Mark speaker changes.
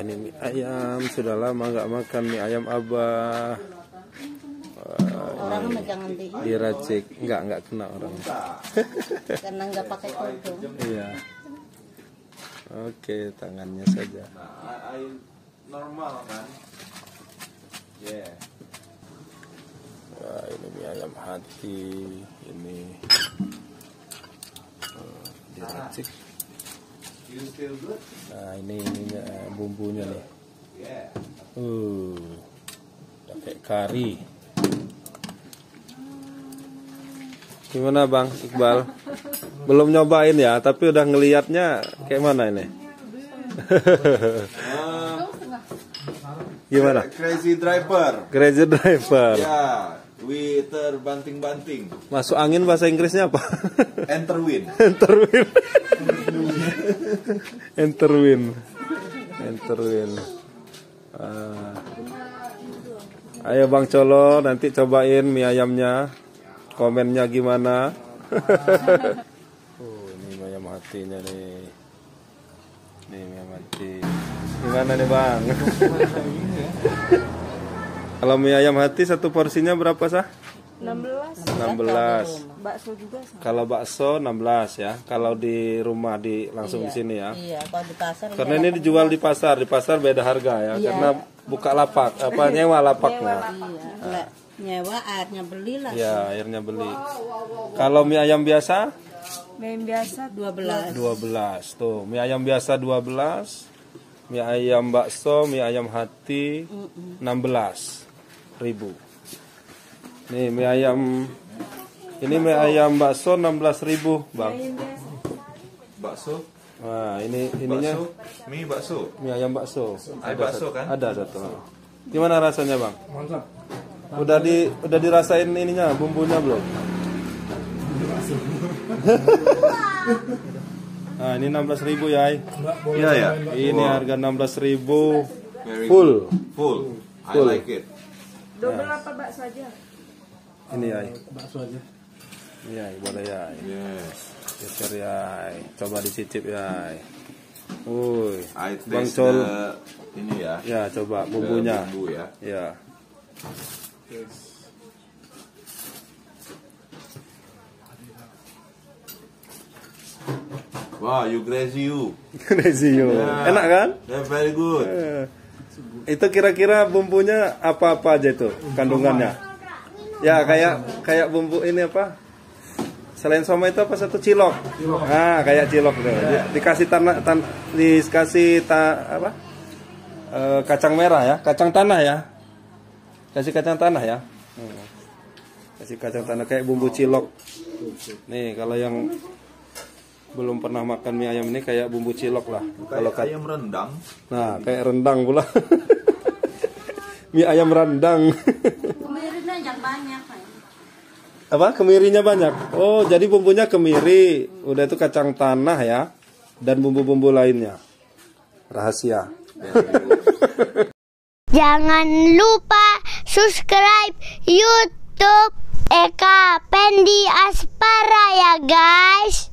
Speaker 1: ini mie ayam, sudah lama nggak makan mie ayam Abah.
Speaker 2: Orang mah jangan
Speaker 1: diracik, nggak kena orang.
Speaker 2: Karena nggak pakai kerudung.
Speaker 1: Iya. Oke, tangannya saja.
Speaker 3: Normal kan? Yeah.
Speaker 1: Wah, ini mie ayam hati, ini diracik. Nah, ini ininya bumbunya nih. Pakai kari. Gimana Bang Iqbal? Belum nyobain ya, tapi udah ngelihatnya kayak mana ini? Gimana?
Speaker 3: Crazy driver.
Speaker 1: Crazy driver.
Speaker 3: Ya, we terbanting-banting.
Speaker 1: Masuk angin bahasa Inggrisnya apa?
Speaker 3: Enter win.
Speaker 1: Enter win. Enter win. Enter win. Ayo Bang Colo, nanti cobain mie ayamnya. Komennya gimana? Ini mie ayam hatinya nih. Nih mie ayam hati. Gimana nih Bang? Kalau mie ayam hati satu porsinya berapa sah?
Speaker 4: 16.
Speaker 1: 16.
Speaker 4: Bakso juga sama.
Speaker 1: Kalau bakso 16 ya. Kalau di rumah langsung di sini ya.
Speaker 2: Iya, kalau di pasar.
Speaker 1: Karena ini dijual di pasar beda harga ya.
Speaker 2: Iya.
Speaker 1: Karena buka lapak, nyewa lapaknya.
Speaker 2: Iya, nyewa airnya belilah.
Speaker 1: Ya, akhirnya beli. Kalau mie ayam biasa?
Speaker 4: Mie ayam biasa
Speaker 2: 12.
Speaker 1: 12. Tuh, mie ayam biasa 12. Mie ayam bakso, mie ayam hati 16.000. Nih mie ayam, ini mie ayam bakso 16.000 Bang.
Speaker 3: Bakso.
Speaker 1: Nah ini ininya
Speaker 3: Bakso.
Speaker 1: mie ayam bakso.
Speaker 3: Ada bakso kan?
Speaker 1: Ada satu. Gimana rasanya Bang? Mantap. Udah dirasain ininya bumbunya belum? Nah ini 16.000 ya.
Speaker 3: Iya ya.
Speaker 1: Ini harga 16.000 full.
Speaker 3: I like it.
Speaker 4: double apa bakso aja?
Speaker 1: Ini ya. Bakso aja. Iya, boleh ya.
Speaker 3: Yes.
Speaker 1: Geser ya. Coba dicicip ya. Wuih.
Speaker 3: I
Speaker 1: Bang
Speaker 3: taste
Speaker 1: Col.
Speaker 3: ini ya.
Speaker 1: Ya, coba bumbunya.
Speaker 3: Bumbu ya.
Speaker 1: Ya.
Speaker 3: Wow, you crazy you.
Speaker 1: Crazy you.
Speaker 3: Yeah.
Speaker 1: Enak kan?
Speaker 3: Yeah, very good.
Speaker 1: Itu kira-kira bumbunya apa-apa aja itu kandungannya? Ya, kayak bumbu ini apa? Selain somai itu apa satu cilok? Nah, kayak cilok tuh. Dikasih kacang merah ya, kacang tanah ya. Kasih kacang tanah ya. Kasih kacang tanah kayak bumbu cilok. Nih, kalau yang belum pernah makan mie ayam ini kayak bumbu cilok lah. Kalau
Speaker 3: ayam rendang.
Speaker 1: Nah, kayak rendang pula. Mie ayam rendang.
Speaker 2: Kemirinya yang banyak.
Speaker 1: Apa? Kemirinya banyak. Oh, jadi bumbunya kemiri. Udah itu kacang tanah ya. Dan bumbu-bumbu lainnya. Rahasia.
Speaker 5: Jangan lupa subscribe YouTube Eka Pendi Aspara ya guys.